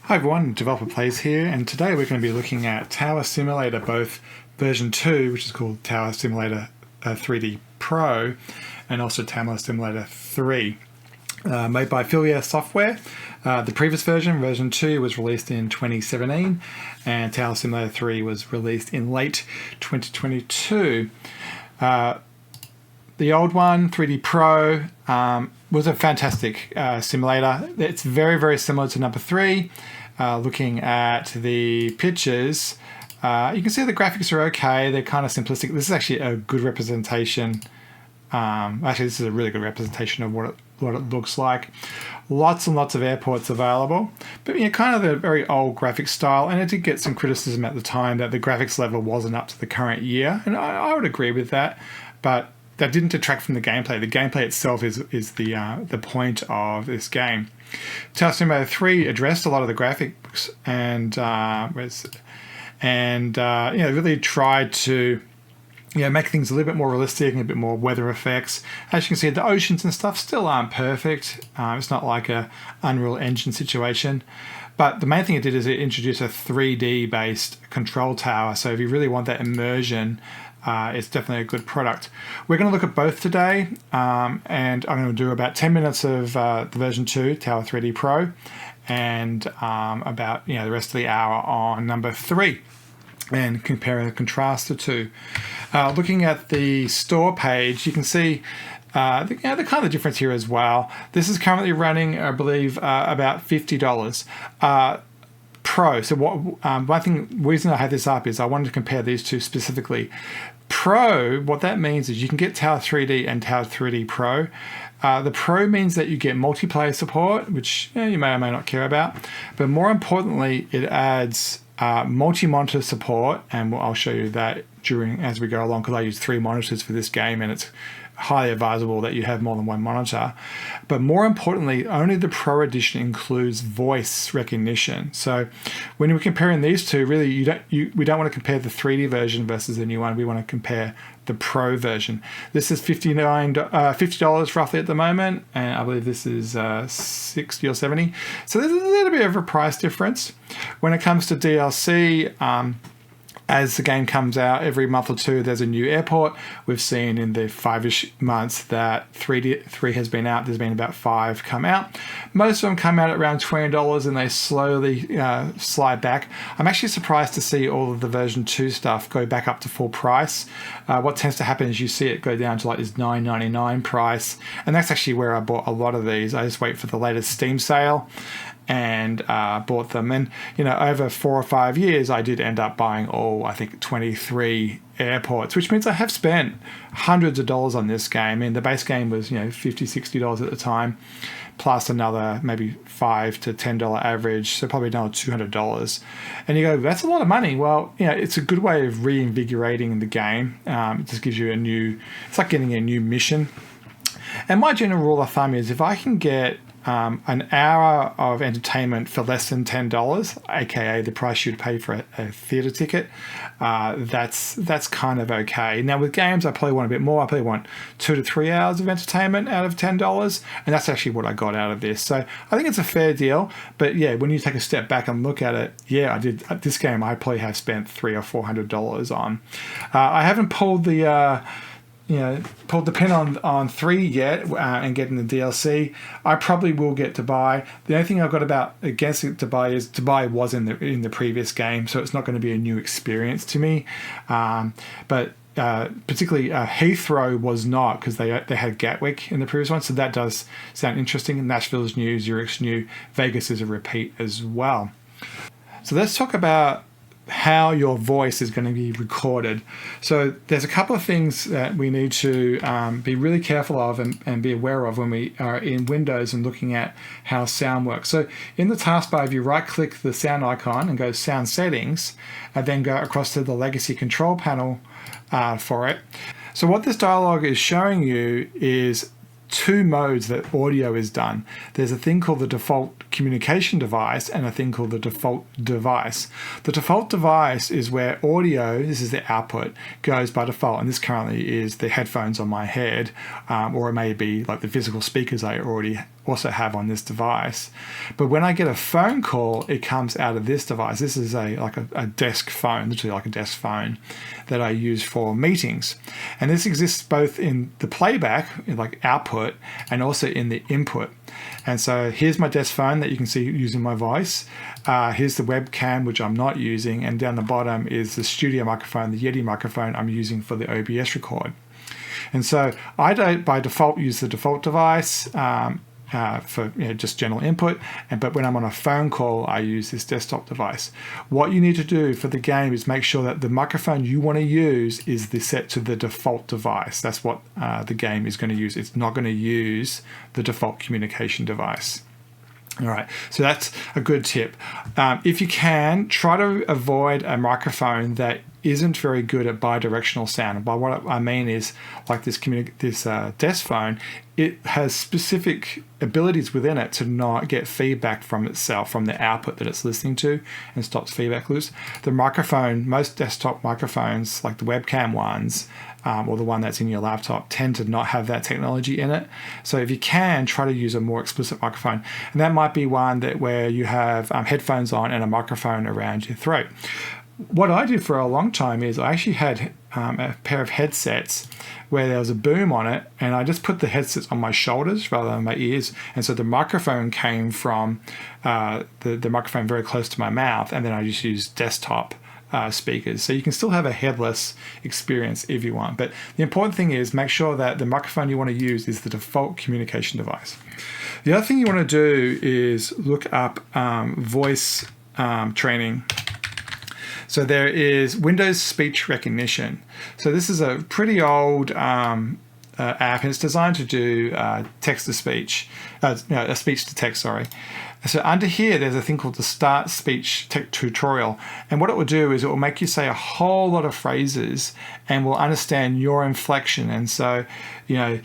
Hi everyone, Developer Plays here, and today we're going to be looking at Tower Simulator, both version 2, which is called Tower Simulator 3D Pro, and also Tower Simulator 3, made by Feelthere software. The previous version, version 2, was released in 2017, and Tower Simulator 3 was released in late 2022. The old one, 3D Pro, was a fantastic simulator. It's very, very similar to number 3. Looking at the pictures, you can see the graphics are okay. They're kind of simplistic. This is actually a good representation. Actually, this is a really good representation of what it looks like. Lots and lots of airports available, but kind of a very old graphic style. And it did get some criticism at the time that the graphics level wasn't up to the current year, and I would agree with that. But that didn't detract from the gameplay. The gameplay itself is the point of this game. Tower Simulator 3 addressed a lot of the graphics and really tried to make things a little bit more realistic and a bit more weather effects. As you can see, the oceans and stuff still aren't perfect. It's not like a Unreal Engine situation. But the main thing it did is it introduced a 3D based control tower. So if you really want that immersion, it's definitely a good product. We're going to look at both today, and I'm going to do about 10 minutes of the version 2, Tower 3D Pro, and about the rest of the hour on number 3, and compare and contrast the two. Looking at the store page, you can see the kind of difference here as well. This is currently running, I believe, about $50. Pro. So reason I had this up is I wanted to compare these two specifically. Pro, what that means is you can get Tower 3D and Tower 3D Pro. The Pro means that you get multiplayer support, which you may or may not care about. But more importantly, it adds multi-monitor support, and I'll show you that as we go along, because I use 3 monitors for this game, and it's highly advisable that you have more than one monitor. But more importantly, only the Pro Edition includes voice recognition. So when we're comparing these two, really we don't want to compare the 3D version versus the new one. We want to compare the Pro version. This is $50 roughly at the moment, and I believe this is 60 or 70. So there's a little bit of a price difference. When it comes to DLC, as the game comes out, every month or two, there's a new airport. We've seen in the 5-ish months that 3 has been out. There's been about 5 come out. Most of them come out at around $20, and they slowly slide back. I'm actually surprised to see all of the version 2 stuff go back up to full price. What tends to happen is you see it go down to like this $9.99 price, and that's actually where I bought a lot of these. I just wait for the latest Steam sale and bought them. And over 4 or 5 years, I did end up buying I think 23 airports, which means I have spent hundreds of dollars on this game. And the base game was $50, $60 at the time, plus another maybe $5 to $10 average, so probably another $200. And you go, that's a lot of money. Well, it's a good way of reinvigorating the game. It just gives you it's like getting a new mission. And my general rule of thumb is if I can get an hour of entertainment for less than $10, aka the price you'd pay for a theatre ticket, that's kind of okay. Now with games, I probably want a bit more. I probably want 2 to 3 hours of entertainment out of $10, and that's actually what I got out of this. So I think it's a fair deal. But when you take a step back and look at it, I did this game. I probably have spent $300 or $400 on. I haven't pulled the pin on 3 yet and getting the DLC. I probably will get to buy. The only thing I've got against it to buy is Dubai was in the previous game, so it's not going to be a new experience to me. But particularly Heathrow was not, because they had Gatwick in the previous one, so that does sound interesting. Nashville's new, Zurich's new, Vegas is a repeat as well. So let's talk about how your voice is going to be recorded. So there's a couple of things that we need to be really careful of and be aware of when we are in Windows and looking at how sound works. So in the taskbar, if you right click the sound icon and go sound settings, and then go across to the legacy control panel for it. So what this dialog is showing you is 2 modes that audio is done. There's a thing called the default communication device and a thing called the default device. The default device is where audio, this is the output, goes by default, and this currently is the headphones on my head, or it may be like the physical speakers I already also have on this device. But when I get a phone call, it comes out of this device. This is like a desk phone, literally like a desk phone that I use for meetings. And this exists both in the playback, like output, and also in the input. And so here's my desk phone that you can see using my voice. Here's the webcam, which I'm not using. And down the bottom is the studio microphone, the Yeti microphone I'm using for the OBS record. And so I don't, by default, use the default device for just general input. But when I'm on a phone call, I use this desktop device. What you need to do for the game is make sure that the microphone you want to use is set to the default device. That's what the game is going to use. It's not going to use the default communication device. All right, so that's a good tip. If you can, try to avoid a microphone that isn't very good at bidirectional sound. And by what I mean is, like this desk phone, it has specific abilities within it to not get feedback from itself, from the output that it's listening to, and stops feedback loops. The microphone, most desktop microphones, like the webcam ones, or the one that's in your laptop, tend to not have that technology in it. So if you can, try to use a more explicit microphone. And that might be one where you have headphones on and a microphone around your throat. What I did for a long time is I actually had a pair of headsets where there was a boom on it, and I just put the headsets on my shoulders rather than my ears. And so the microphone came from the microphone very close to my mouth, and then I just used desktop speakers. So you can still have a headless experience if you want. But the important thing is make sure that the microphone you want to use is the default communication device. The other thing you want to do is look up voice training. So there is Windows Speech Recognition. So this is a pretty old app, and it's designed to do text-to-speech, speech-to-text, sorry. So under here, there's a thing called the Start Speech Tutorial. And what it will do is it will make you say a whole lot of phrases and will understand your inflection. And so,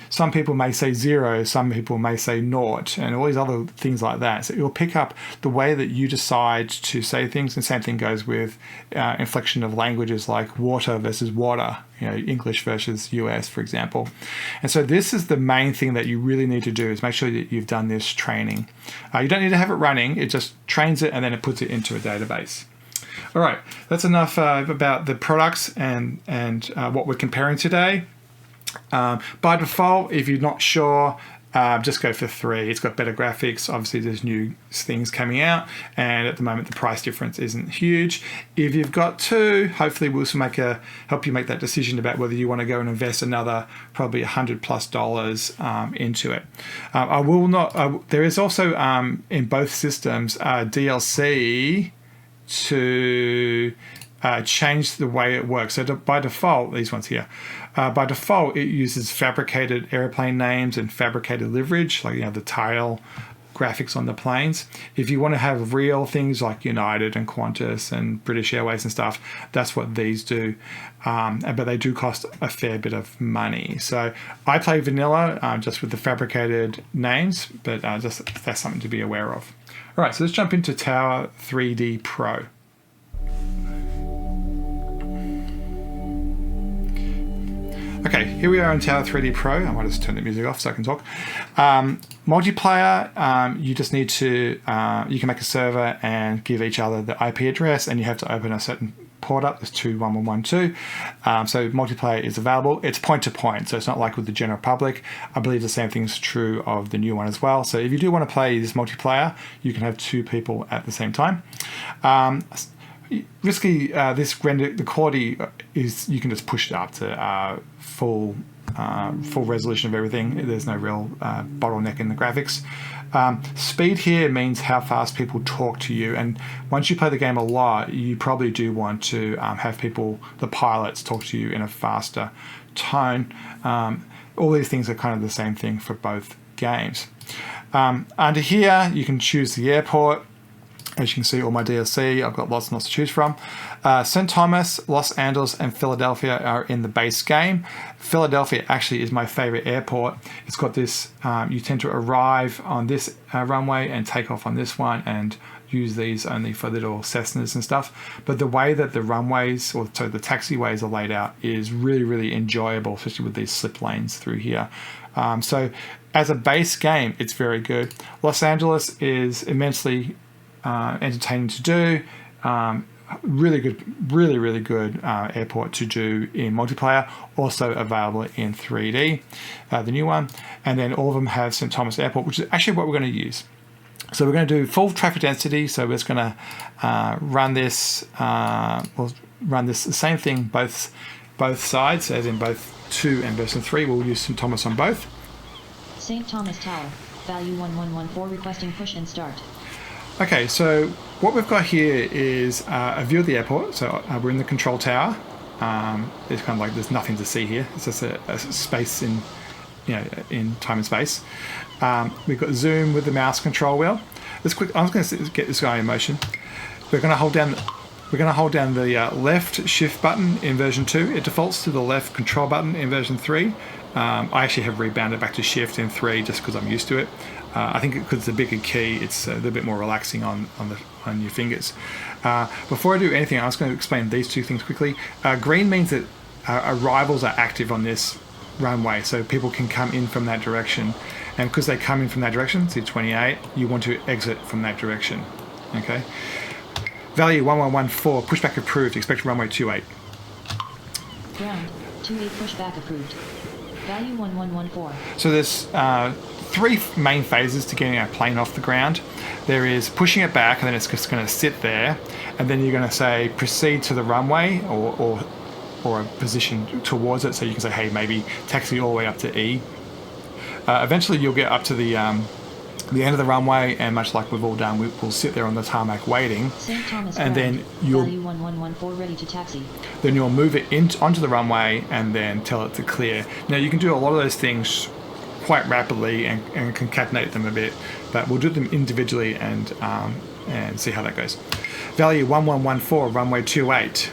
some people may say 0, some people may say 0, and all these other things like that. So it will pick up the way that you decide to say things. And same thing goes with inflection of languages like water versus water, English versus US, for example. And so this is the main thing that you really need to do, is make sure that you've done this training. You don't need to have it running. It just trains it and then it puts it into a database. All right, that's enough about the products and what we're comparing today. By default, if you're not sure, just go for 3. It's got better graphics. Obviously, there's new things coming out, and at the moment, the price difference isn't huge. If you've got 2, hopefully, we'll help you make that decision about whether you want to go and invest another probably $100+ into it. I will not. There is also in both systems DLC to change the way it works. So by default, these ones here, by default, it uses fabricated airplane names and fabricated liveage, like the tail graphics on the planes. If you want to have real things like United and Qantas and British Airways and stuff, that's what these do. But they do cost a fair bit of money. So I play vanilla just with the fabricated names, but that's something to be aware of. All right, so let's jump into Tower 3D Pro. Okay, here we are in Tower 3D Pro. I might just turn the music off so I can talk. Multiplayer, you just need to, you can make a server and give each other the IP address, and you have to open a certain port up. There's 2.1.1.2. So multiplayer is available. It's point to point, so it's not like with the general public. I believe the same thing is true of the new one as well. So if you do want to play this multiplayer, you can have 2 people at the same time. Risky, the quality is, you can just push it up to full resolution of everything. There's no real bottleneck in the graphics. Speed here means how fast people talk to you, and once you play the game a lot, you probably do want to have the pilots, talk to you in a faster tone. All these things are kind of the same thing for both games. Under here, you can choose the airport. As you can see, all my DLC, I've got lots and lots to choose from. St. Thomas, Los Angeles, and Philadelphia are in the base game. Philadelphia actually is my favorite airport. It's got this, you tend to arrive on this runway and take off on this one and use these only for little Cessnas and stuff. But the way that the runways, the taxiways are laid out is really, really enjoyable, especially with these slip lanes through here. So as a base game, it's very good. Los Angeles is immensely entertaining to do. Really good, really good airport to do in multiplayer. Also available in 3D, the new one. And then all of them have St. Thomas Airport, which is actually what we're going to use. So we're going to do full traffic density. So we're just going to run this. We'll run this the same thing both sides, as in both 2 and version 3. We'll use St. Thomas on both. St. Thomas Tower, value 1114, requesting push and start. Okay, so what we've got here is a view of the airport. So we're in the control tower. It's kind of like there's nothing to see here. It's just a space in, in time and space. We've got zoom with the mouse control wheel. Let's quick. I'm just going to get this guy in motion. We're going to hold down. We're going to hold down the left shift button in version 2. It defaults to the left control button in version 3. I actually have rebounded back to shift in 3 just because I'm used to it. I think because it's a bigger key, it's a little bit more relaxing on your fingers. Before I do anything, I'm just going to explain these 2 things quickly. Green means that arrivals are active on this runway, so people can come in from that direction. And because they come in from that direction, see 28, you want to exit from that direction. Okay. Value 1114, pushback approved, expect runway 28. Ground, 28 pushback approved. Value 1114. So there's 3 main phases to getting a plane off the ground. There is pushing it back, and then it's just going to sit there, and then you're going to say proceed to the runway or a position towards it. So you can say, hey, maybe taxi all the way up to E. Eventually you'll get up to the end of the runway, and much like we've all done, we'll sit there on the tarmac waiting, St. Thomas and ground, then you'll value 1114, ready to taxi. Then you'll move it onto the runway and then tell it to clear. Now you can do a lot of those things quite rapidly and concatenate them a bit, but we'll do them individually and see how that goes. Value 1114, runway 28.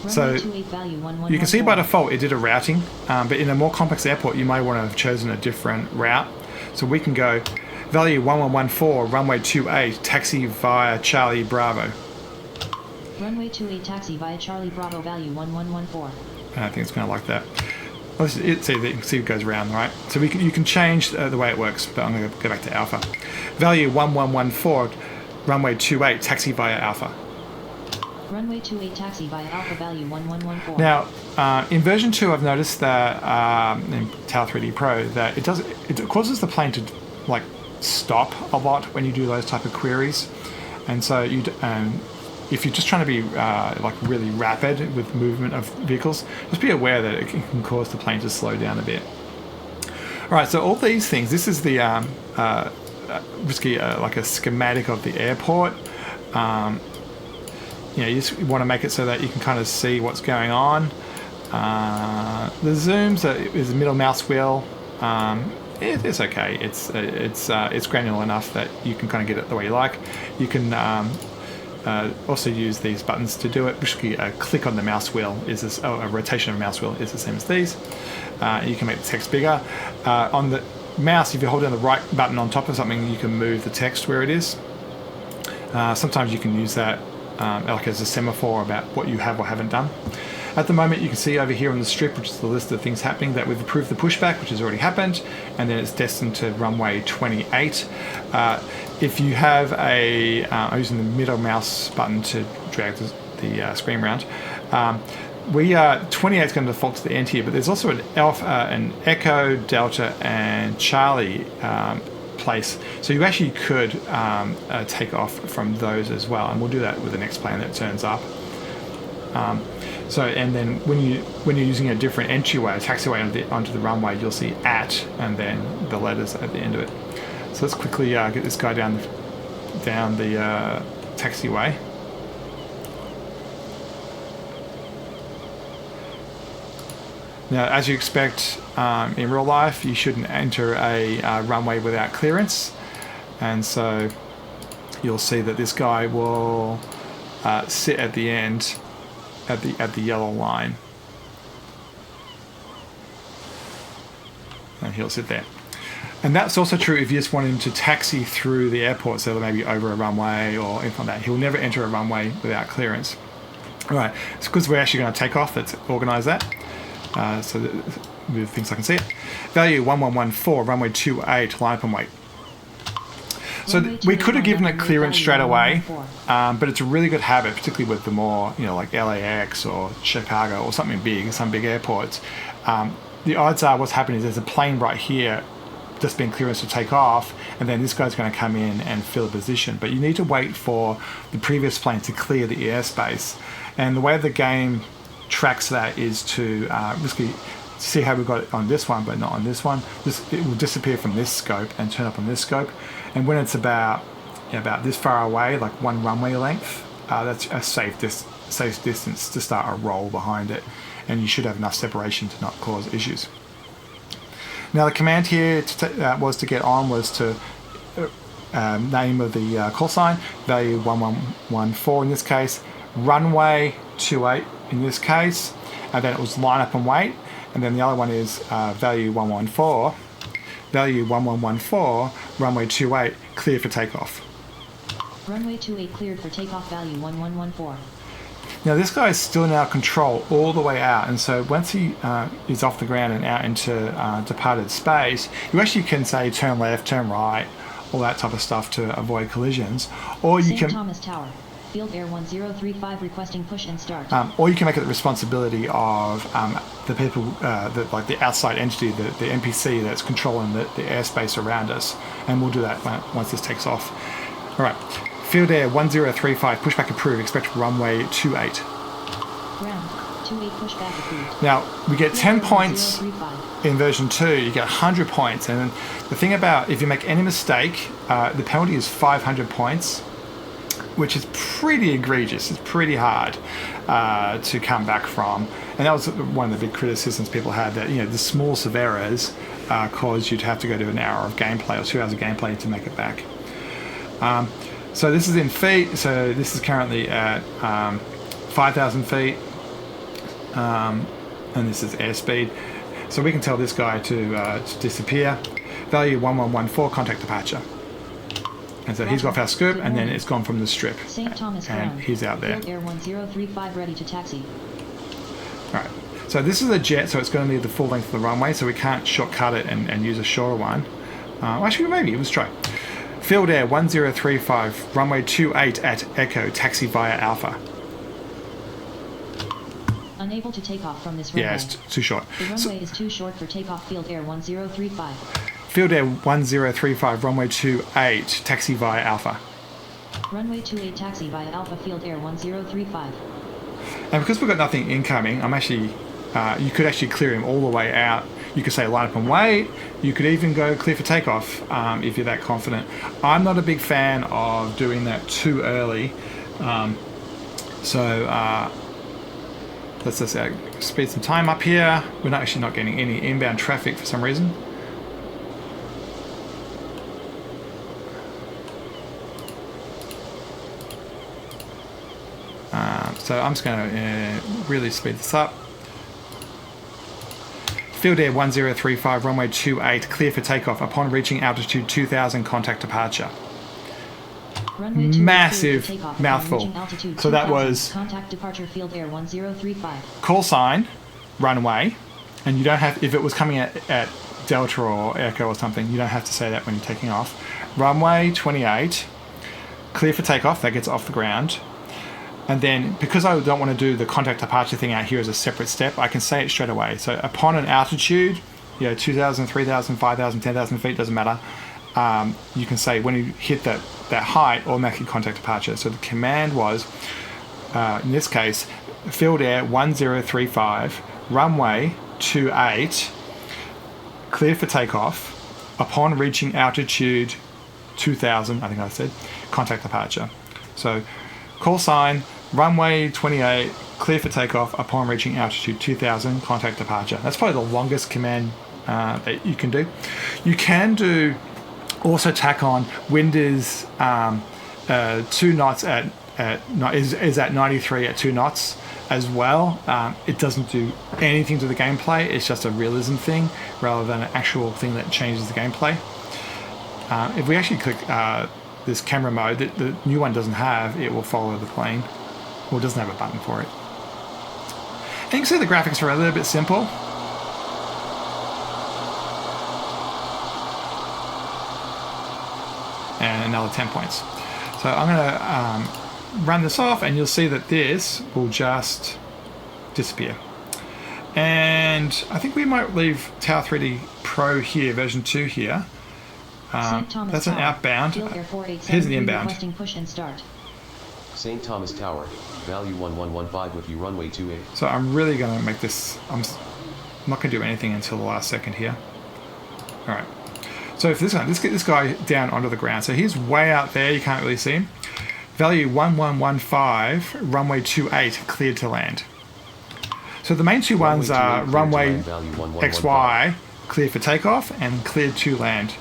So you can see by default it did a routing, but in a more complex airport you may want to have chosen a different route. So we can go value 1114, runway 28, taxi via Charlie Bravo. Runway 28 taxi via Charlie Bravo, value 1114. And I think it's kind of like that. You can see it goes around, right? So you can change the way it works, but I'm going to go back to Alpha. Value 1114, runway 28, taxi via Alpha. Runway 28 taxi via Alpha, value 1114. Now, in version 2, I've noticed that in Tower 3D Pro that it causes the plane to like stop a lot when you do those type of queries, and so if you're just trying to be like really rapid with movement of vehicles, just be aware that it can cause the plane to slow down a bit. All right, so all these things. This is the like a schematic of the airport. You just want to make it so that you can kind of see what's going on. The zooms is the middle mouse wheel. It's okay. It's granular enough that you can kind of get it the way you like. You can also use these buttons to do it. Basically, a click on the mouse wheel is a rotation of the mouse wheel is the same as these. You can make the text bigger. On the mouse, if you hold down the right button on top of something, you can move the text where it is. Sometimes you can use that like as a semaphore about what you have or haven't done. At the moment, you can see over here on the strip, which is the list of things happening, that we've approved the pushback, which has already happened, and then it's destined to runway 28. If you have I'm using the middle mouse button to drag the screen around. 28 is going to default to the end here, but there's also an Echo, Delta, and Charlie place. So you actually could take off from those as well, and we'll do that with the next plane that turns up. And then when you're using a different entryway, a taxiway onto the runway, you'll see at and then the letters at the end of it. So let's quickly get this guy down the taxiway. Now, as you expect in real life, you shouldn't enter a runway without clearance, and so you'll see that this guy will sit at the end at the yellow line, and he'll sit there. And that's also true if you just want him to taxi through the airport, so maybe over a runway or anything like that. He'll never enter a runway without clearance. All right, it's because we're actually going to take off. Let's organise that. So move things so I can see it. Value 1114, runway 28, line up and wait. So we could have given it clearance straight away, but it's a really good habit, particularly with the more, like LAX or Chicago or something big, some big airports. The odds are what's happening is there's a plane right here just being clearance to take off, and then this guy's going to come in and fill a position. But you need to wait for the previous plane to clear the airspace. And the way the game tracks that is to basically see how we got it on this one, but not on this one. It will disappear from this scope and turn up on this scope. And when it's about this far away, like one runway length, that's a safe distance to start a roll behind it. And you should have enough separation to not cause issues. Now the command here was to get on was to name of the call sign, value 1114 in this case, runway 28 in this case, and then it was line up and wait, and then the other one is value 114, value 1114, runway 28, clear for takeoff. Runway 28 cleared for takeoff, value 1114. Now this guy is still in our control all the way out, and so once he is off the ground and out into departed space, you actually can say turn left, turn right, all that type of stuff to avoid collisions. Or you can Thomas Tower, Feelthere 1035 requesting push and start. Or you can make it the responsibility of the people, like the outside entity, the NPC that's controlling the airspace around us, and we'll do that once this takes off. All right. Feelthere 1035, pushback approved, expect runway 28. Ground, 28 pushback approved. Now, we get 10 points 1035. in version 2, you get 100 points. And the thing about, if you make any mistake, the penalty is 500 points, which is pretty egregious. It's pretty hard to come back from. And that was one of the big criticisms people had, that, the smallest of errors caused you to have to go to an hour of gameplay or 2 hours of gameplay to make it back. So this is in feet, so this is currently at 5,000 feet, and this is airspeed. So we can tell this guy to disappear. Value 1114, contact departure. And so he's got our scoop, and then it's gone from the strip. St. Thomas and ground. he's out there. Feelthere 1035 ready to taxi. Alright, so this is a jet, so it's going to need the full length of the runway, so we can't shortcut it and use a shorter one. Actually, maybe, let's try. Feelthere 1035, runway 28 at Echo, taxi via Alpha. Unable to take off from this runway. Yeah, it's too short. The runway is too short for takeoff, Feelthere 1035. Feelthere 1035, runway 28, taxi via Alpha. Runway 28 taxi via Alpha, Feelthere 1035. And because we've got nothing incoming, I'm actually, you could actually clear him all the way out. You could say line up and wait. You could even go clear for takeoff if you're that confident. I'm not a big fan of doing that too early. Let's just speed some time up here. We're actually not getting any inbound traffic for some reason. So I'm just going to really speed this up. Feelthere 1035, runway 28, clear for takeoff upon reaching altitude 2000, contact departure. Massive mouthful. So that was contact departure, Feelthere 1035. Call sign, runway, and you don't have, if it was coming at Delta or Echo or something, you don't have to say that when you're taking off. Runway 28, clear for takeoff, that gets off the ground. And then, because I don't want to do the contact departure thing out here as a separate step, I can say it straight away. So upon an altitude, 2,000, 3,000, 5,000, 10,000 feet, doesn't matter. You can say when you hit that height, automatically contact departure. So the command was, in this case, Feelthere 1035, runway 28, clear for takeoff. Upon reaching altitude 2,000, I think I said, contact departure. So call sign, runway 28, clear for takeoff upon reaching altitude 2000, contact departure. That's probably the longest command that you can do. You can do, also tack on, wind is 2 knots is at 93 at 2 knots as well. It doesn't do anything to the gameplay, it's just a realism thing rather than an actual thing that changes the gameplay. If we actually click this camera mode that the new one doesn't have, it will follow the plane, or doesn't have a button for it. And you can see the graphics are a little bit simple. and another 10 points. So I'm going to run this off, and you'll see that this will just disappear. And I think we might leave Tower 3D Pro here, version 2 here. That's an outbound. Here's the inbound. Push and start. St. Thomas Tower, value 1115 with you runway 28. So I'm really going to make this, I'm not going to do anything until the last second here. All right. So if let's get this guy down onto the ground. So he's way out there, you can't really see him. Value 1115, runway 28, cleared to land. So the main two ones are runway XY, cleared for takeoff, and cleared to land.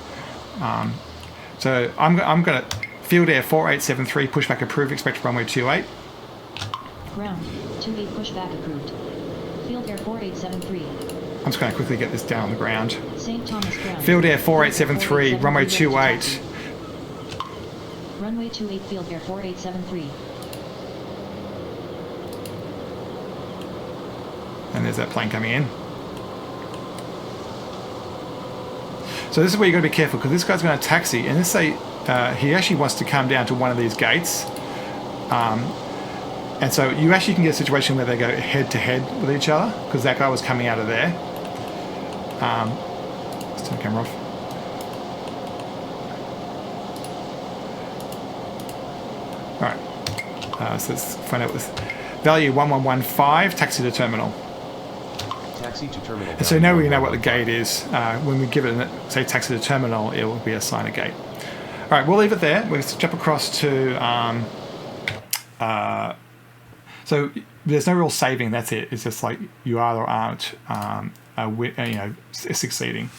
So I'm going to Feelthere 4873, pushback approved, expect runway 28. Ground, 28 pushback approved. Feelthere 4873. I'm just going to quickly get this down on the ground. St. Thomas ground. Feelthere 4873, runway 28. Runway 28, Feelthere 4873. And there's that plane coming in. So this is where you've got to be careful, because this guy's going to taxi, and let's say he actually wants to come down to one of these gates. And so you actually can get a situation where they go head to head with each other, because that guy was coming out of there. Let's turn the camera off. Alright. So let's find out what this value 1115, taxi to terminal. Taxi to terminal. And so now we know what the gate is. When we give it, say, taxi to terminal, it will be assigned a gate. All right, we'll leave it there. We'll jump across to. So there's no real saving. That's it. It's just like you are or aren't, succeeding.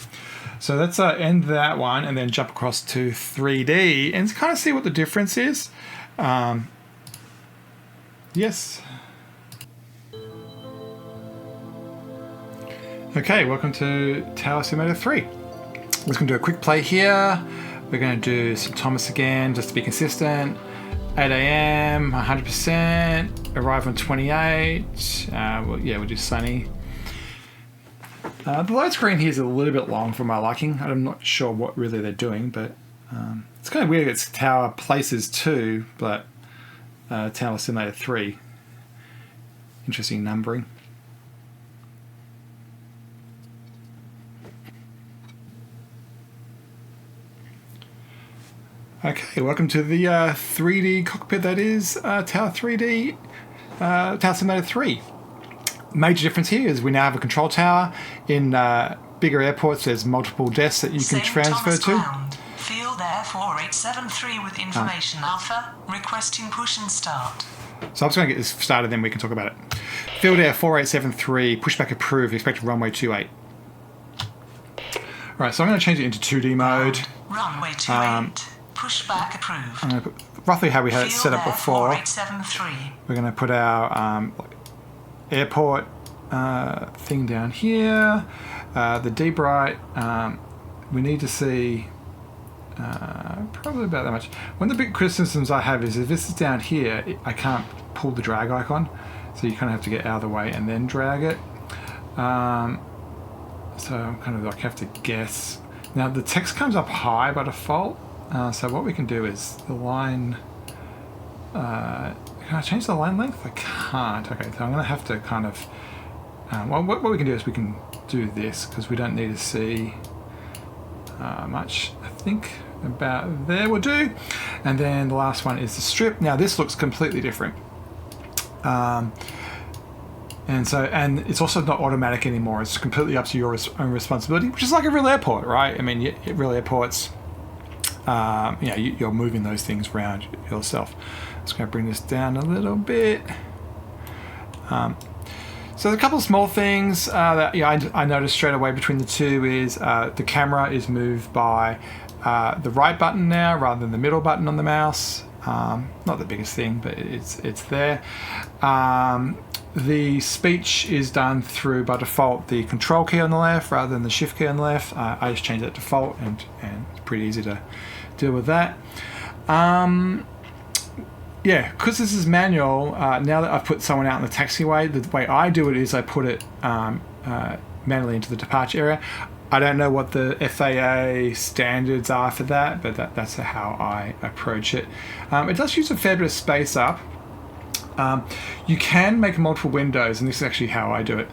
So let's end that one and then jump across to 3D and kind of see what the difference is. Yes. Okay, welcome to Tower Simulator 3. We're just going to do a quick play here. We're going to do St. Thomas again, just to be consistent. 8 a.m., 100%. Arrive on 28. We'll do sunny. The load screen here is a little bit long for my liking. I'm not sure what really they're doing, but it's kind of weird. It's Tower Places 2, but Tower Simulator 3. Interesting numbering. Okay, welcome to the 3D cockpit that is Tower 3D, Tower Simulator 3. Major difference here is we now have a control tower. In bigger airports, there's multiple desks that you can transfer to. Feelthere 4873 with information alpha, requesting push and start. So I'm just going to get this started, then we can talk about it. Feelthere 4873, pushback approved, expected runway 28. Alright, so I'm going to change it into 2D mode. Runway 28. Pushback approved. I'm going to put roughly how we had it set up before. 4873. We're going to put our airport thing down here. The debright, we need to see probably about that much. One of the big criticisms I have is if this is down here, I can't pull the drag icon. So you kind of have to get out of the way and then drag it. So I'm kind of like have to guess. Now the text comes up high by default. So what we can do is the line. Can I change the line length? I can't. Okay, so I'm going to have to kind of. What we can do is we can do this because we don't need to see much. I think about there will do. And then the last one is the strip. Now this looks completely different. And it's also not automatic anymore. It's completely up to your own responsibility, which is like a real airport, right? I mean, real airports. You're moving those things around yourself. Just going to bring this down a little bit. So there's a couple of small things that I noticed straight away between the two is the camera is moved by the right button now rather than the middle button on the mouse. Not the biggest thing, but it's there. The speech is done through, by default, the control key on the left rather than the shift key on the left. I just changed that default, and it's pretty easy to deal with that. Because this is manual, now that I've put someone out in the taxiway, the way I do it is I put it manually into the departure area. I don't know what the FAA standards are for that, but that's how I approach it. It does use a fair bit of space up. You can make multiple windows, and this is actually how I do it.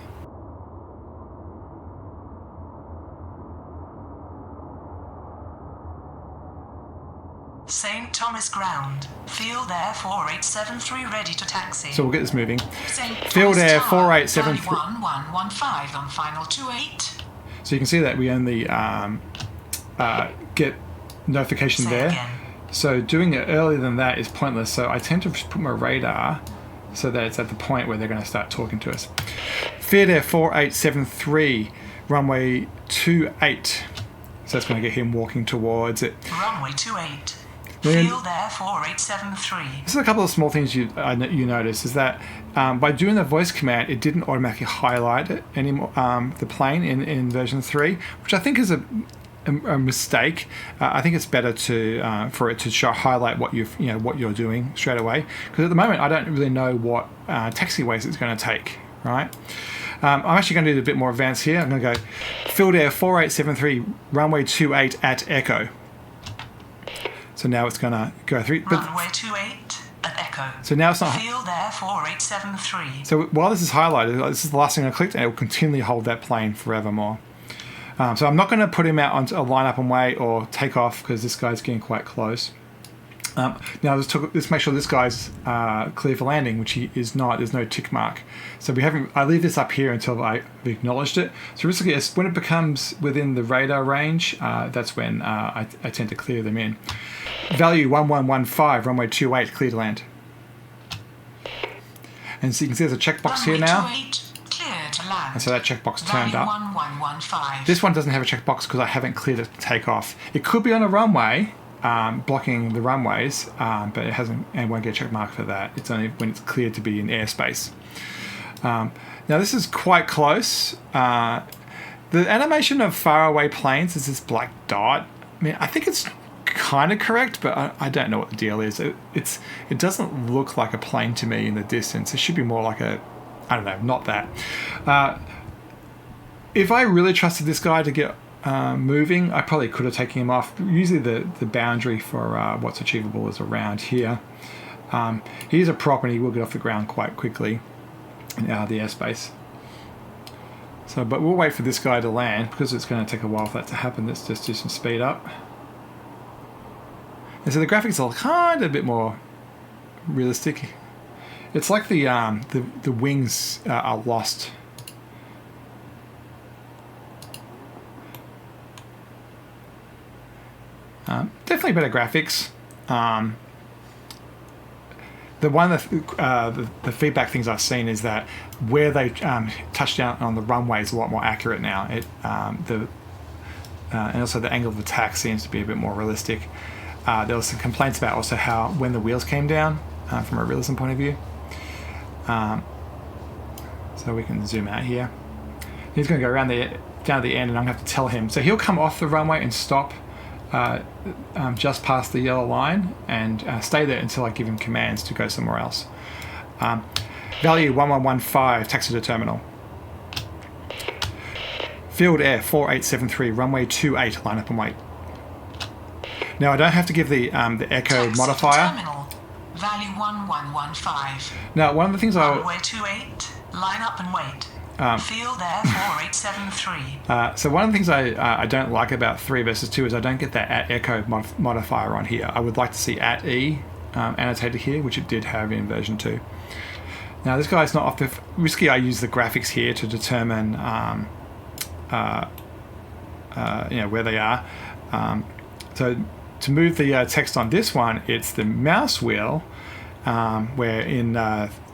St. Thomas ground. Feelthere 4873 ready to taxi. So we'll get this moving. St. Feelthere 4873. 1115 on final 28. So you can see that we only get notification Say there. again. So doing it earlier than that is pointless. So I tend to just put my radar so that it's at the point where they're going to start talking to us. Feelthere 4873, runway 28. So that's going to get him walking towards it. Runway 28. Then- Feelthere 4873. This is a couple of small things you notice is that by doing the voice command, it didn't automatically highlight it anymore, the plane in version 3, which I think is a mistake. I think it's better to for it to highlight what what you're doing straight away, because at the moment I don't really know what taxiways it's going to take. Right. I'm actually going to do a bit more advanced here. I'm going to go Feelthere 4873, runway 28 at Echo. So now it's going to go through. Runway 28 at Echo. So now it's not. Feelthere 4873. So while this is highlighted, this is the last thing I clicked, and it will continually hold that plane forevermore. So I'm not going to put him out onto a line up and wait or take off, because this guy's getting quite close. Now let's make sure this guy's clear for landing, which he is not. There's no tick mark. So we haven't. I leave this up here until I've acknowledged it. So basically, when it becomes within the radar range, that's when I tend to clear them in. Value 1115, runway 28, clear to land. And so you can see there's a checkbox here now. 28, clear to land. And so that checkbox turned up. 1115. This one doesn't have a checkbox because I haven't cleared it to take off. It could be on a runway, blocking the runways, but it hasn't, and won't get a check mark for that. It's only when it's cleared to be in airspace. Now this is quite close. The animation of faraway planes is this black dot. I mean, I think it's kind of correct, but I don't know what the deal is. It doesn't look like a plane to me in the distance. It should be more like a, I don't know, not that. If I really trusted this guy to get moving, I probably could have taken him off. Usually the boundary for what's achievable is around here. He's a prop and he will get off the ground quite quickly and out of the airspace. So, but we'll wait for this guy to land because it's going to take a while for that to happen. Let's just do some speed up. And so the graphics are kind of a bit more realistic. It's like the wings are lost. Definitely better graphics. The feedback things I've seen is that where they touch down on the runway is a lot more accurate now. And also the angle of attack seems to be a bit more realistic. There was some complaints about also how when the wheels came down from a realism point of view. So we can zoom out here. He's going to go around down to the end, and I'm going to have to tell him. So he'll come off the runway and stop just past the yellow line and stay there until I give him commands to go somewhere else. Value 1115, taxi to terminal. Feelthere 4873, runway 28, line up and wait. Now I don't have to give the echo Taxi modifier. terminal. Value 1115. Now one of the things Runway 28, line up and wait. Feelthere 4873. So one of the things I don't like about 3 versus 2 is I don't get that at echo modifier on here. I would like to see at E annotated here, which it did have in version 2. Now this guy's not off the risky. I use the graphics here to determine where they are. So to move the text on this one, it's the mouse wheel, where in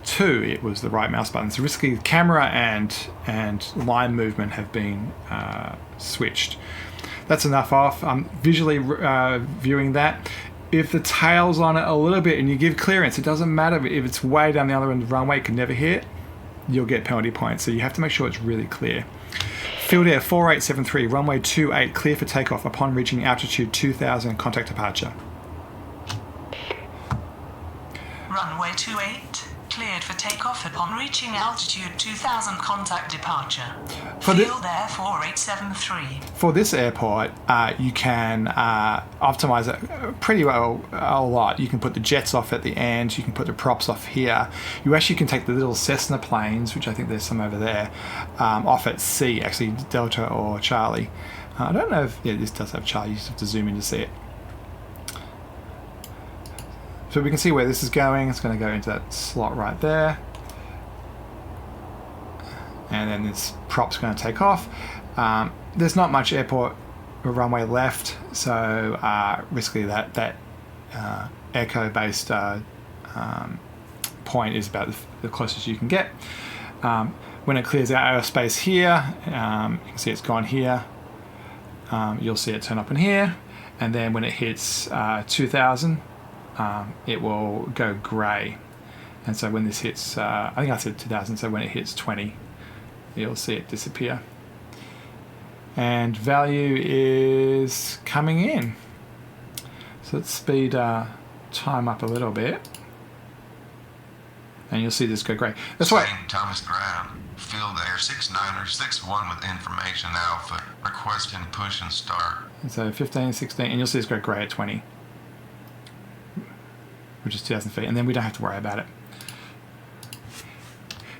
2 it was the right mouse button. So risky camera and line movement have been switched. That's enough off. I'm visually viewing that. If the tail's on it a little bit and you give clearance, it doesn't matter if it's way down the other end of the runway, it can never hit, you'll get penalty points. So you have to make sure it's really clear. Feelthere 4873, runway 28, clear for takeoff upon reaching altitude 2000, contact departure. Runway 28, cleared for takeoff upon reaching altitude 2000. Contact departure. For the- Feelthere 4873. For this airport, you can optimize it pretty well a lot. You can put the jets off at the end. You can put the props off here. You actually can take the little Cessna planes, which I think there's some over there, off at C, actually Delta or Charlie. I don't know if, yeah, this does have Charlie. You just have to zoom in to see it. So we can see where this is going. It's going to go into that slot right there. And then this prop's going to take off. There's not much airport runway left, so basically that echo-based point is about the closest you can get. When it clears out aerospace here, you can see it's gone here. You'll see it turn up in here, and then when it hits 2000, it will go grey. And so when this hits, I think I said 2000, so when it hits 20, you'll see it disappear. And value is coming in. So let's speed time up a little bit. And you'll see this go grey. That's why. St. Thomas Ground, Feelthere 6961 with information alpha, requesting push and start. And so 15, 16, and you'll see this go grey at 20, which is 2,000 feet, and then we don't have to worry about it.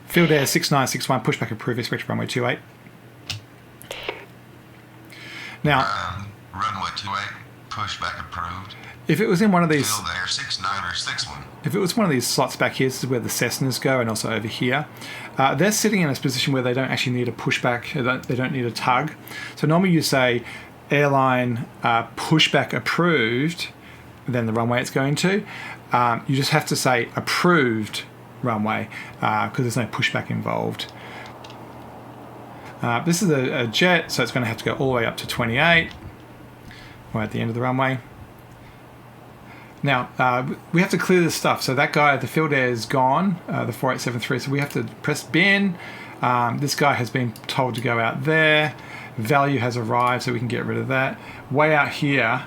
Feelthere 6961, pushback approved, expected runway 28. Now, Runway 28, pushback approved. if it was in one of these, Feelthere 6961. if it was one of these slots back here, this is where the Cessnas go, and also over here, they're sitting in a position where they don't actually need a pushback, they don't need a tug. So normally you say airline pushback approved, then the runway it's going to. You just have to say approved runway because there's no pushback involved. This is a jet, so it's going to have to go all the way up to 28. We're at the end of the runway. Now, we have to clear this stuff. So that guy, the Feelthere is gone, the 4873. So we have to press bin. This guy has been told to go out there. Value has arrived, so we can get rid of that. Way out here,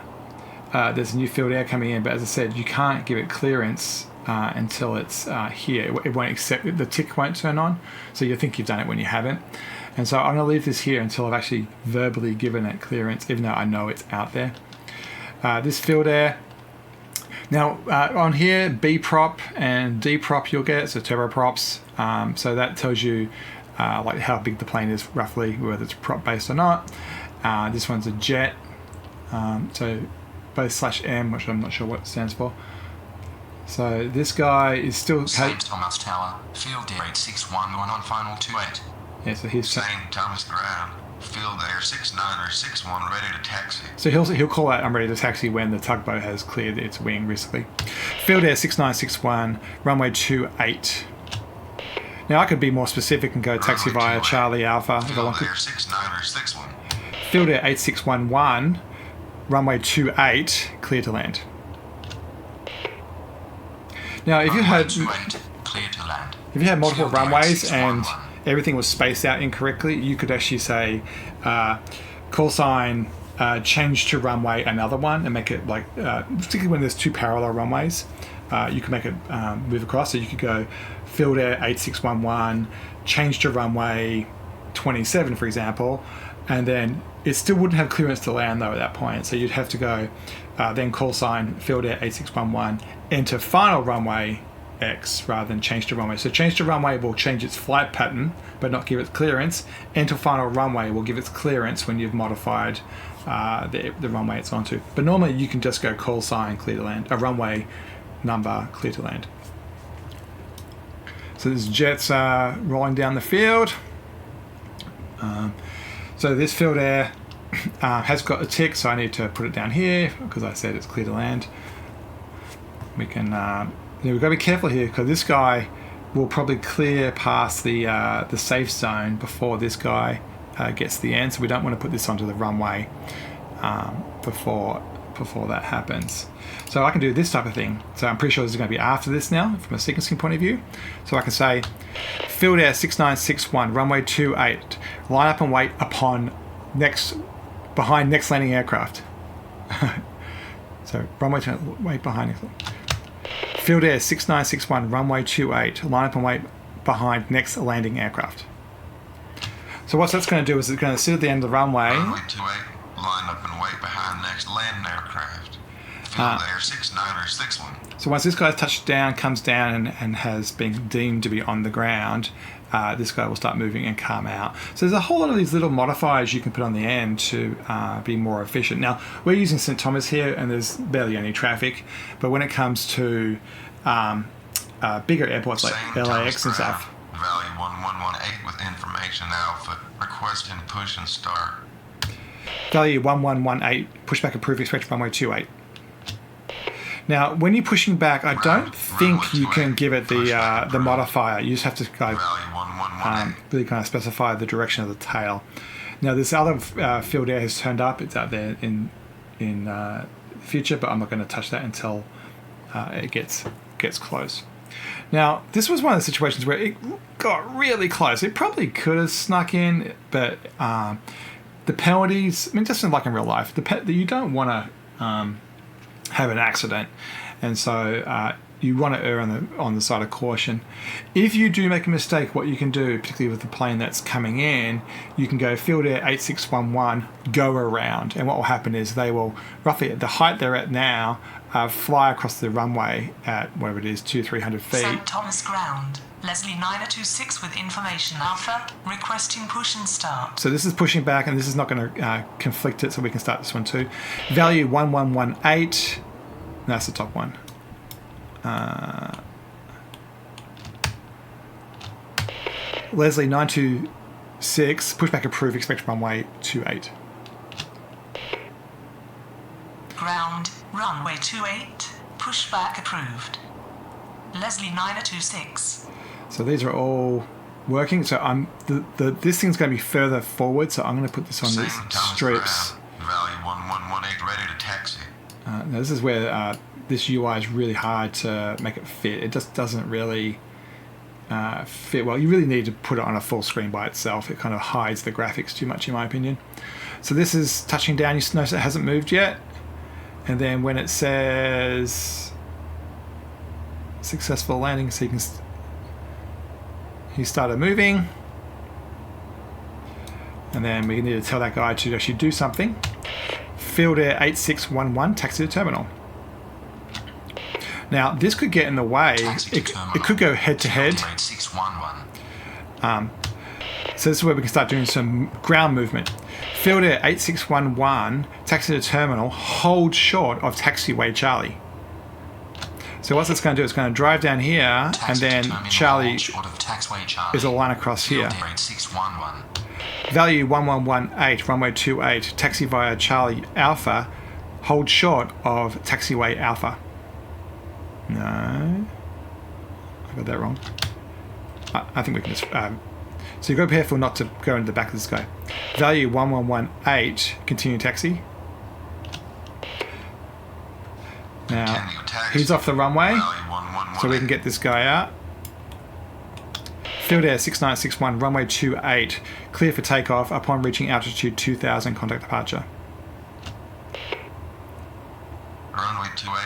there's a new Feelthere coming in, but as I said, you can't give it clearance until it's here. It won't accept, the tick won't turn on, so you think you've done it when you haven't. And so I'm going to leave this here until I've actually verbally given it clearance, even though I know it's out there. This Feelthere. Now on here, B prop and D prop you'll get, so turboprops. So that tells you like how big the plane is roughly, whether it's prop based or not. This one's a jet. So both /M, which I'm not sure what it stands for. So this guy is still... St. Thomas Tower, Feelthere 8611 on final 28. Yeah, so he's... St. Thomas Ground, Feelthere 6961 ready to taxi. So he'll call out I'm ready to taxi when the tugboat has cleared its wing, basically. Feelthere 6961, runway 28. Now I could be more specific and go taxi via Charlie Alpha. Feelthere 6961. Feelthere 8611, runway 28, clear to land. Now if you had... Clear to land. If you had multiple Feelthere runways and 8611. everything was spaced out incorrectly, you could actually say call sign change to runway another one and make it like, particularly when there's two parallel runways, you can make it move across. So you could go Feelthere 8611, change to runway 27, for example, and then it still wouldn't have clearance to land though at that point. So you'd have to go then call sign Feelthere 8611, enter final runway X rather than change to runway. So change to runway will change its flight pattern but not give it clearance. Enter final runway will give its clearance when you've modified the runway it's onto. But normally you can just go call sign clear to land, a runway number clear to land. So this jet's rolling down the field. So this Feelthere has got a tick, so I need to put it down here because I said it's clear to land. We can we've got to be careful here because this guy will probably clear past the safe zone before this guy gets to the end, so we don't want to put this onto the runway before that happens. So I can do this type of thing. So I'm pretty sure this is going to be after this now from a sequencing point of view. So I can say Feelthere 6961, runway 28, line up and wait behind next landing aircraft. So runway 28, wait behind next. Feelthere 6961, runway 28, line up and wait behind next landing aircraft. So what that's going to do is it's going to sit at the end of the runway. Runway 28, line up and wait behind next landing aircraft. Feelthere 6961. So once this guy's touched down, comes down and has been deemed to be on the ground, this guy will start moving and come out. So there's a whole lot of these little modifiers you can put on the end to be more efficient. Now, we're using St. Thomas here and there's barely any traffic, but when it comes to bigger airports like St. LAX and Thomas stuff, Value 1118 with information alpha. Requesting push and start. value 1118, pushback approved, expect runway 28. Now, when you're pushing back, I don't think you can give it the modifier. You just have to go Value 1118. really kind of specify the direction of the tail. Now, this other field air has turned up. It's out there in the future, but I'm not going to touch that until it gets close. Now, this was one of the situations where it got really close. It probably could have snuck in, but the penalties, I mean, just like in real life, you don't want to have an accident, and so you want to err on the side of caution. If you do make a mistake, what you can do, particularly with the plane that's coming in, you can go Feelthere 8611, go around, and what will happen is they will, roughly at the height they're at now, fly across the runway at whatever it is, 200-300 feet. St. Thomas ground. Leslie 926 with information alpha. Requesting push and start. So this is pushing back, and this is not going to conflict it, so we can start this one too. Value 1118. That's the top one. Leslie 926. Pushback approved. Expect runway 28. Ground. Runway 28. Pushback approved. Leslie 926. So these are all working. So this thing's going to be further forward. So I'm going to put this on St. these Thomas strips. ground. Value 1118 ready to taxi. Now this is where this UI is really hard to make it fit. It just doesn't really fit well. You really need to put it on a full screen by itself. It kind of hides the graphics too much, in my opinion. So this is touching down. You notice it hasn't moved yet. And then when it says successful landing, so he started moving. And then we need to tell that guy to actually do something. Feelthere 8611, taxi to terminal. Now, this could get in the way. It could go head to head. 8611. So this is where we can start doing some ground movement. Feelthere 8611, taxi to terminal, hold short of taxiway Charlie. So what it's going to do, it's going to drive down here, and then Charlie is a line across here. Value 1118, runway 28, taxi via Charlie Alpha, hold short of taxiway Alpha. No, I got that wrong. I think we can just... so you got to be careful not to go into the back of this guy. Value 1118, continue taxi. Now, he's off the runway, so we can get this guy out. Feelthere 6961, runway 28, clear for takeoff upon reaching altitude 2000, contact departure. Runway 28,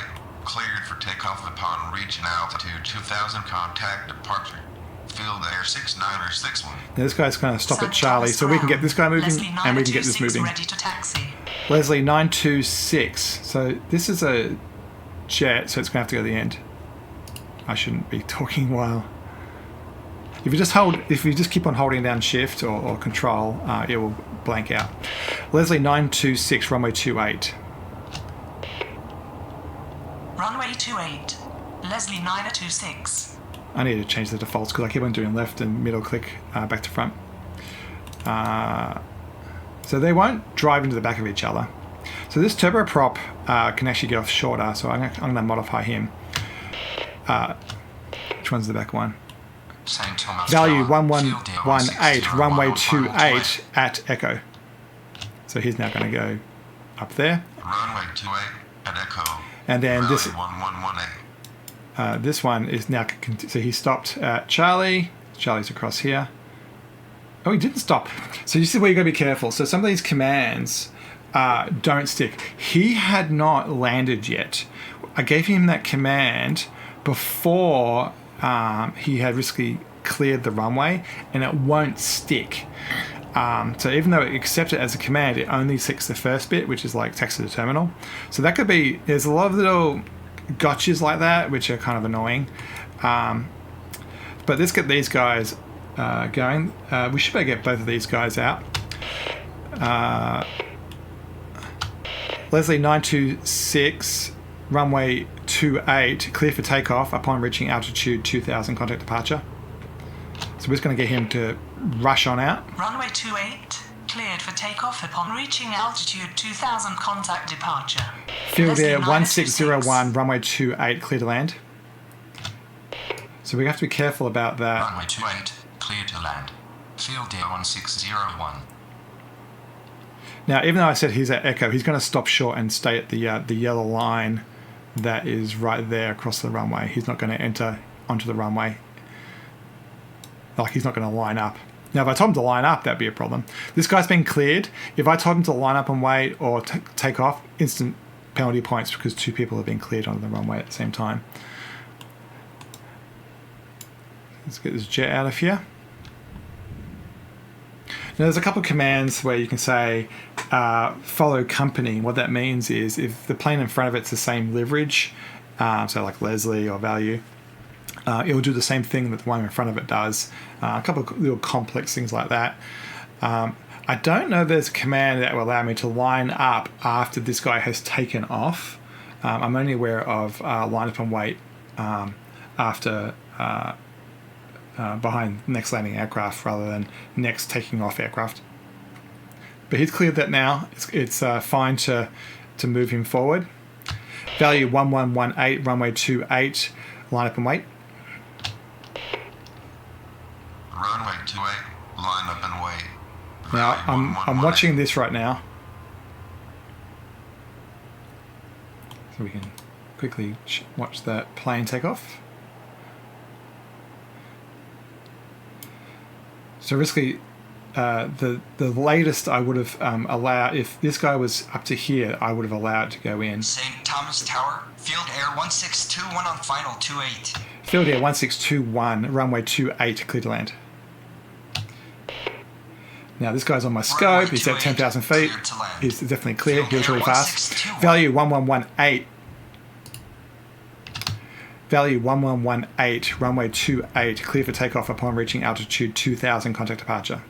cleared for takeoff upon reaching altitude 2000, contact departure. Feelthere 6961. Now this guy's going to stop at Charlie, so we can get this guy moving and we can get this moving. Ready to taxi. Leslie 926. So this is a jet, so it's going to have to go to the end. I shouldn't be talking while... If you just keep on holding down shift or control, it will blank out. Leslie 926, runway 28. Runway 28. Leslie 926. I need to change the defaults because I keep on doing left and middle click back to front. So they won't drive into the back of each other. So this turboprop can actually get off shorter, so I'm going to modify him. Which one's the back one? St. Thomas Value ground. 1118, runway 28 at Echo. So he's now going to go up there. Runway 28 at Echo. And then this... Value 1118. this one is now, so he stopped at Charlie. Charlie's across here. Oh, he didn't stop. So you see where you got to be careful. So some of these commands don't stick. He had not landed yet. I gave him that command before he had riskily cleared the runway, and it won't stick. So even though it accepts it as a command, it only sticks the first bit, which is like text to the terminal. So that could be, there's a lot of little gotchas like that, which are kind of annoying. But let's get these guys going. We should better get both of these guys out. Leslie 926, runway 28, clear for takeoff upon reaching altitude 2000, contact departure. So we're just going to get him to rush on out. Runway 28, cleared for takeoff upon reaching altitude 2000, contact departure. Feelthere Leslie 1601, runway 28, clear to land. So we have to be careful about that. Runway 28, clear to land. Feelthere 1601. Now, even though I said he's at Echo, he's going to stop short and stay at the yellow line that is right there across the runway. He's not going to enter onto the runway. Like, he's not going to line up. Now, if I told him to line up, that'd be a problem. This guy's been cleared. If I told him to line up and wait or take off, instant penalty points because 2 people have been cleared onto the runway at the same time. Let's get this jet out of here. Now, there's a couple of commands where you can say follow company. What that means is if the plane in front of it's the same liverage, so like Leslie or Value, it will do the same thing that the one in front of it does. A couple of little complex things like that. I don't know if there's a command that will allow me to line up after this guy has taken off. I'm only aware of line up and wait after behind next landing aircraft rather than next taking off aircraft. But he's cleared that now. It's fine to move him forward. Value 1118, runway 28, line up and wait. Runway 28, line up and wait. Now, Value I'm watching this right now. So we can quickly watch that plane take off. So basically, the latest I would have allowed, if this guy was up to here, I would have allowed to go in. St. Thomas Tower, Feelthere 1621 on final 28. Feelthere 1621, runway 28, clear to land. Now this guy's on my scope, he's at 10,000 feet, he's definitely clear, he was really fast. Value 1118. Value 1118, runway 28, clear for takeoff upon reaching altitude 2000, contact departure.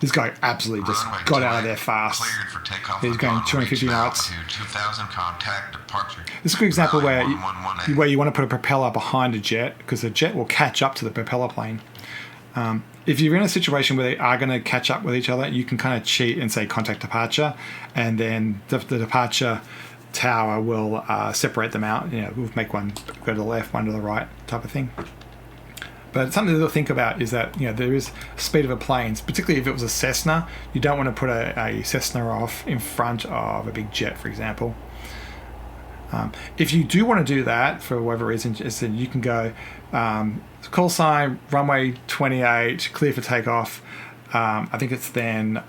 This guy absolutely just Runway got out of 28, there fast. Cleared for takeoff He's going upon 250 reaching knots. altitude 2000, contact departure. This is a good example Value where 1118. you want to put a propeller behind a jet because the jet will catch up to the propeller plane. If you're in a situation where they are going to catch up with each other, you can kind of cheat and say contact departure, and then the departure tower will separate them out. You know, we'll make one go to the left, one to the right, type of thing. But something to think about is that, you know, there is speed of a plane, particularly if it was a Cessna. You don't want to put a Cessna off in front of a big jet, for example. If you do want to do that for whatever reason, then you can go call sign runway 28, clear for takeoff. I think it's then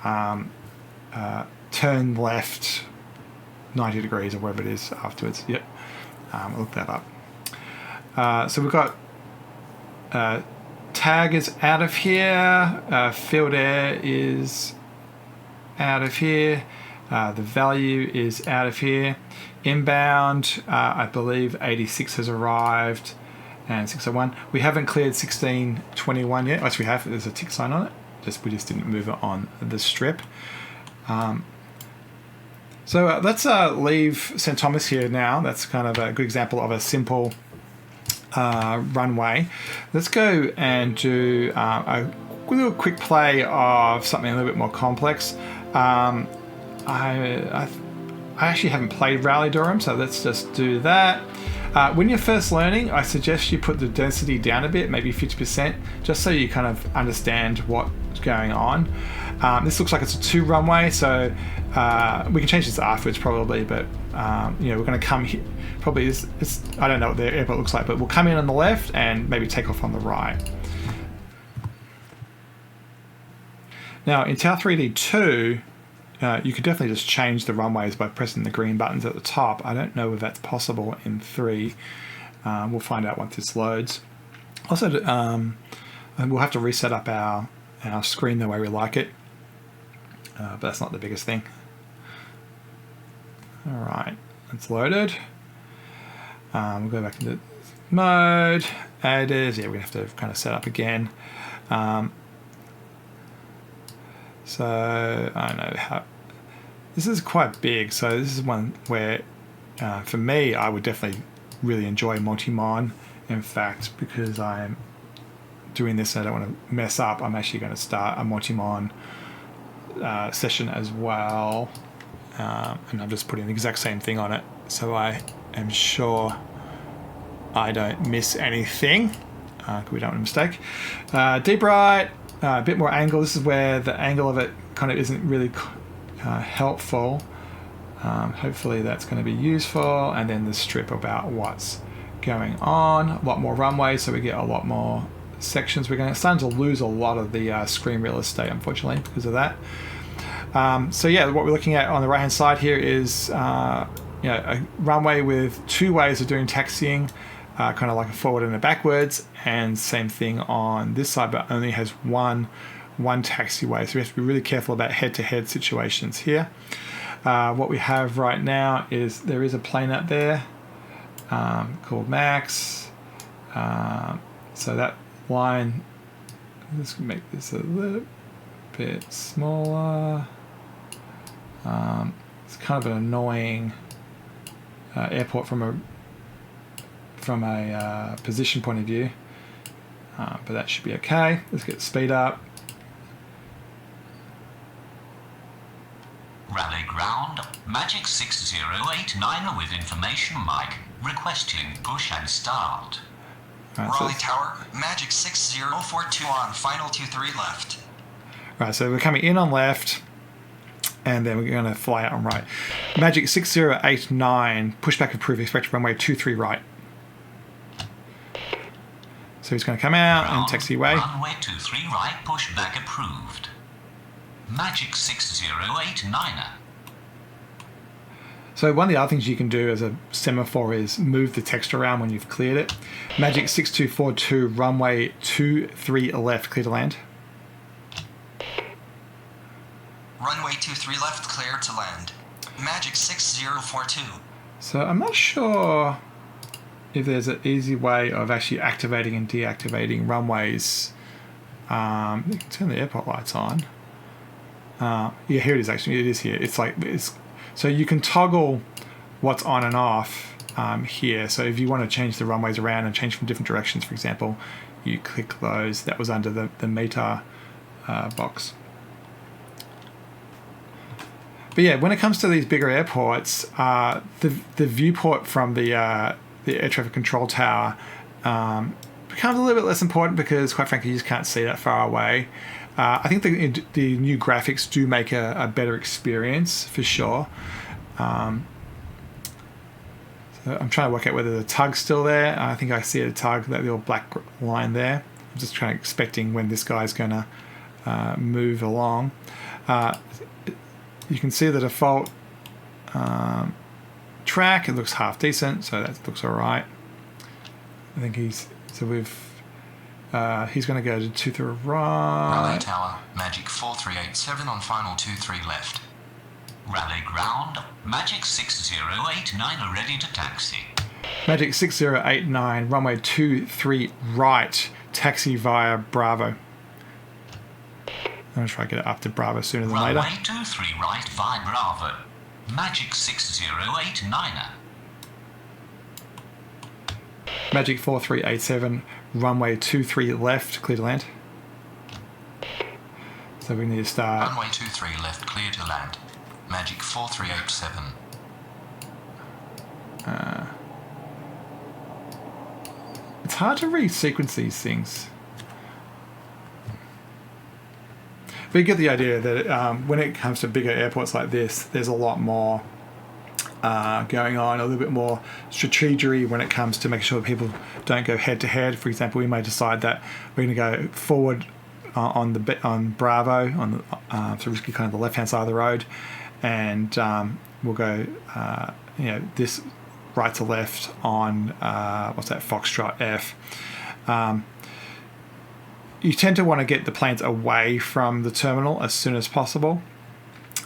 turn left 90 degrees or wherever it is afterwards. Yep, I'll look that up. So we've got tag is out of here, Feelthere is out of here, the value is out of here. Inbound, I believe 86 has arrived, and 601. We haven't cleared 1621 yet. Yes, we have. There's a tick sign on it. We just didn't move it on the strip. So let's leave St. Thomas here now. That's kind of a good example of a simple runway. Let's go and do a little quick play of something a little bit more complex. I actually haven't played Rally Durham, so let's just do that. When you're first learning, I suggest you put the density down a bit, maybe 50%, just so you kind of understand what's going on. This looks like it's a 2 runway, so we can change this afterwards probably, but you know, we're going to come here. Probably I don't know what the airport looks like, but we'll come in on the left and maybe take off on the right. Now in Tower 3D2, you could definitely just change the runways by pressing the green buttons at the top. I don't know if that's possible in 3. We'll find out once this loads. Also, we'll have to reset up our screen the way we like it, but that's not the biggest thing. All right, it's loaded. We'll go back into mode, adders. Yeah, we're gonna have to kind of set up again. So I don't know how. This is quite big, so this is one where, for me, I would definitely really enjoy multi-mon. In fact, because I'm doing this and I don't want to mess up, I'm actually going to start a multi-mon session as well. And I'm just putting the exact same thing on it, so I am sure I don't miss anything. We don't want a mistake. Deep right, a bit more angle. This is where the angle of it kind of isn't really helpful. Hopefully that's going to be useful. And then the strip about what's going on. A lot more runway, so we get a lot more sections. We're starting to lose a lot of the screen real estate, unfortunately, because of that. So yeah, what we're looking at on the right hand side here is a runway with 2 ways of doing taxiing, kind of like a forward and a backwards, and same thing on this side, but only has one taxiway. So we have to be really careful about head-to-head situations here. What we have right now is there is a plane up there called Max. So that line, let's make this a little bit smaller. It's kind of an annoying airport from a position point of view, but that should be okay. Let's get speed up. Rally ground, Magic 6089 with information mic, requesting push and start. Right, so Raleigh Tower, Magic 6042 on, final 23 left. right, so we're coming in on left, and then we're going to fly out on right. Magic 6089, pushback approved, expect runway 23 right. So he's going to come out and taxiway. Runway 23 right, pushback approved. Magic 6089. So one of the other things you can do as a semaphore is move the text around when you've cleared it. Magic 6242, runway 23 left, clear to land. Runway 23 left, clear to land. Magic 6042. So I'm not sure if there's an easy way of actually activating and deactivating runways. You can turn the airport lights on. Yeah, here it is. Actually, it is here. It's like this. So you can toggle what's on and off here. So if you want to change the runways around and change from different directions, for example, you click those. That was under the meter box. But yeah, when it comes to these bigger airports, the viewport from the air traffic control tower becomes a little bit less important because, quite frankly, you just can't see that far away. I think the new graphics do make a better experience for sure. So I'm trying to work out whether the tug's still there. I think I see a tug, that little black line there. I'm just expecting when this guy's going to move along. You can see the default track. It looks half decent, so that looks all right. I think he's going to go to the right. Raleigh Tower, Magic 4387 on, final 23 left. Rally ground, Magic 6089 are ready to taxi. Magic 6089, runway 23 right, taxi via Bravo. I'm going to try to get it up to Bravo sooner than later. Runway 23 right via Bravo. Magic 6089. Magic 4387, runway 23 left, clear to land. So we need to start. Runway 23 left, clear to land. Magic 4387. It's hard to resequence these things. But you get the idea that when it comes to bigger airports like this, there's a lot more going on, a little bit more strategy when it comes to making sure that people don't go head to head. For example, we may decide that we're going to go forward on Bravo on the, so basically kind of the left hand side of the road, and we'll go this right to left on what's that, Foxtrot F. You tend to want to get the planes away from the terminal as soon as possible.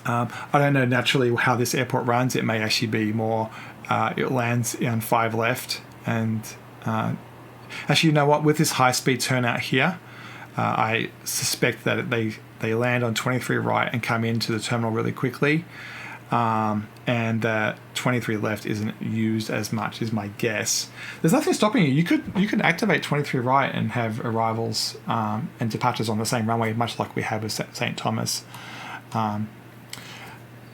I don't know naturally how this airport runs. It may actually be more, it lands on 5 left. And actually, you know what? With this high-speed turnout here, I suspect that they land on 23 right and come into the terminal really quickly. And that 23 left isn't used as much, is my guess. There's nothing stopping you. You could activate 23 right and have arrivals and departures on the same runway, much like we have with St. Thomas.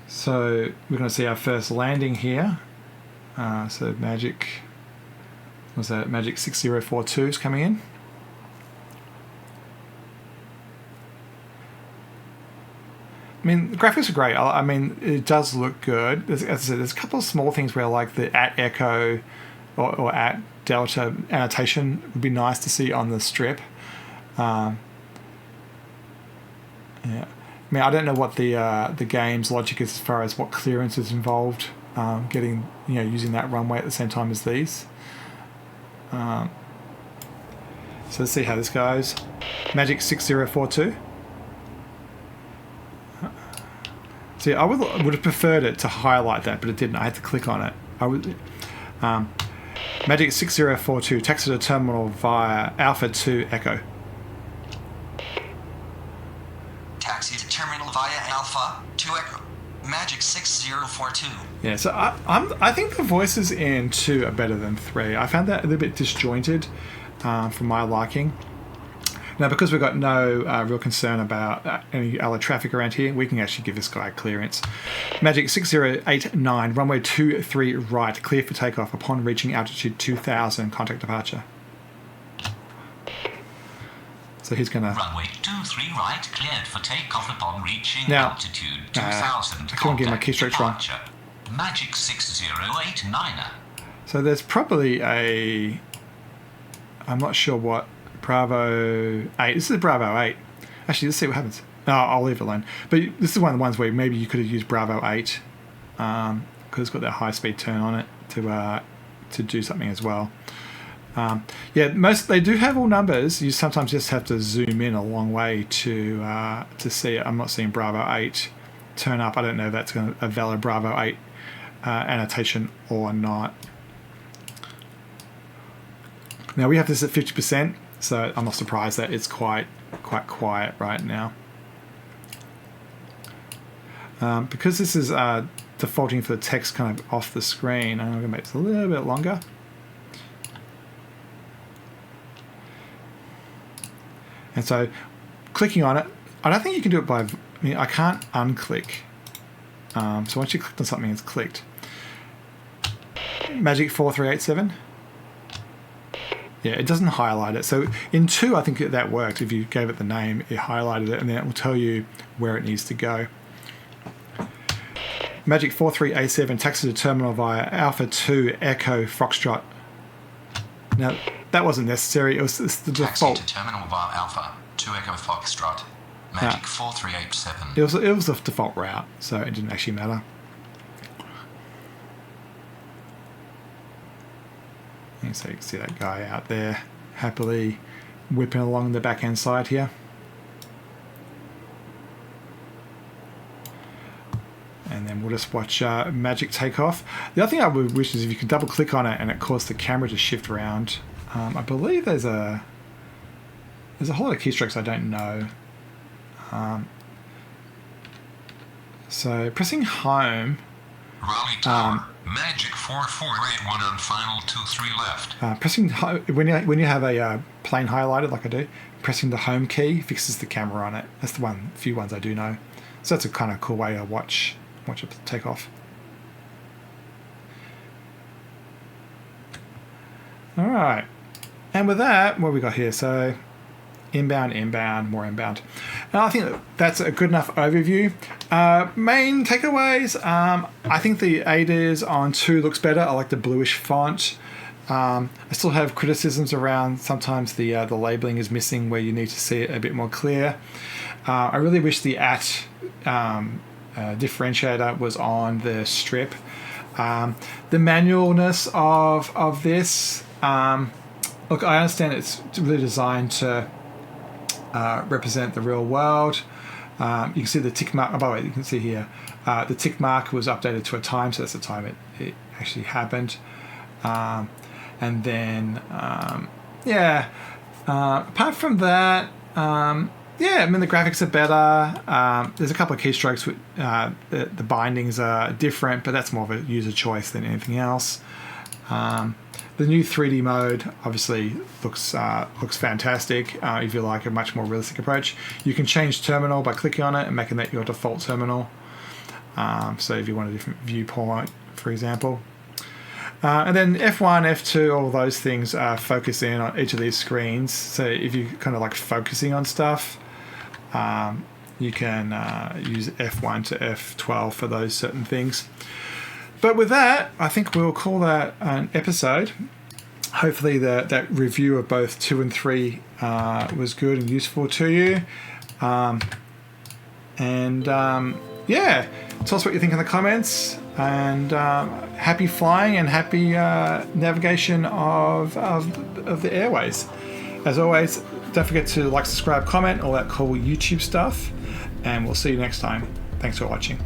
So we're going to see our first landing here. So Magic 6042 is coming in. I mean, the graphics are great. I mean, it does look good. As I said, there's a couple of small things where, like the at Echo or at Delta annotation would be nice to see on the strip. Yeah. I mean, I don't know what the game's logic is as far as what clearance is involved getting, using that runway at the same time as these. So let's see how this goes. Magic 6042. See, I would have preferred it to highlight that, but it didn't. I had to click on it. Magic 6042, taxi to terminal via Alpha 2 Echo. Taxi to terminal via Alpha 2 Echo. Magic 6042. Yeah, so I think the voices in 2 are better than 3. I found that a little bit disjointed for my liking. Now, because we've got no real concern about any other traffic around here, we can actually give this guy clearance. Magic 6089, runway 23 right, clear for takeoff upon reaching altitude 2000, contact departure. So he's going to... Runway 23 right, cleared for takeoff upon reaching Now, altitude 2000, I can't get my keystrokes wrong. departure. Magic 6089er. So there's probably a... I'm not sure what... Bravo 8. This is Bravo 8. Actually, let's see what happens. No, I'll leave it alone. But this is one of the ones where maybe you could have used Bravo 8 because it's got that high-speed turn on it to do something as well. Yeah, they do have all numbers. You sometimes just have to zoom in a long way to see it. I'm not seeing Bravo 8 turn up. I don't know if that's a valid Bravo 8 annotation or not. Now we have this at 50%. So I'm not surprised that it's quite quiet right now. Because this is defaulting for the text kind of off the screen, I'm going to make this a little bit longer. And so clicking on it, I don't think you can do it by... I can't unclick. So once you clicked on something, it's clicked. Magic 4387. Yeah, it doesn't highlight it. So in 2, I think that worked. If you gave it the name, it highlighted it, and then it will tell you where it needs to go. Magic 4387, taxi to terminal via Alpha 2 Echo Foxtrot. Now, that wasn't necessary. It's the default. Taxi to terminal via Alpha 2 Echo Foxtrot. Magic 4387. It was the default route, so it didn't actually matter. So you can see that guy out there happily whipping along the backhand side here. And then we'll just watch Magic take off. The other thing I would wish is if you could double click on it and it caused the camera to shift around. I believe there's a whole lot of keystrokes I don't know. So pressing home. Raleigh Tower, Magic 4481 on final 23 left. Pressing when you have a plane highlighted like I do, pressing the home key fixes the camera on it. That's the few ones I do know. So that's a kind of cool way to watch it take off. All right, and with that, what we got here? So inbound, more inbound. And I think that's a good enough overview. Main takeaways. I think the ADIS on 2 looks better. I like the bluish font. I still have criticisms around sometimes the labeling is missing where you need to see it a bit more clear. I really wish the at differentiator was on the strip. The manualness of this, look, I understand it's really designed to represent the real world. You can see the tick mark. Oh, by the way, you can see here the tick mark was updated to a time, so that's the time it actually happened. And then, apart from that, I mean, the graphics are better. There's a couple of keystrokes with the bindings are different, but that's more of a user choice than anything else. The new 3D mode obviously looks fantastic. If you like a much more realistic approach, you can change terminal by clicking on it and making that your default terminal. So if you want a different viewpoint, for example. And then F1, F2, all those things focus in on each of these screens. So if you're kind of like focusing on stuff, you can use F1 to F12 for those certain things. But with that, I think we'll call that an episode. Hopefully that review of both 2 and 3 was good and useful to you. Yeah, tell us what you think in the comments. And happy flying and happy navigation of the airways. As always, don't forget to like, subscribe, comment, all that cool YouTube stuff. And we'll see you next time. Thanks for watching.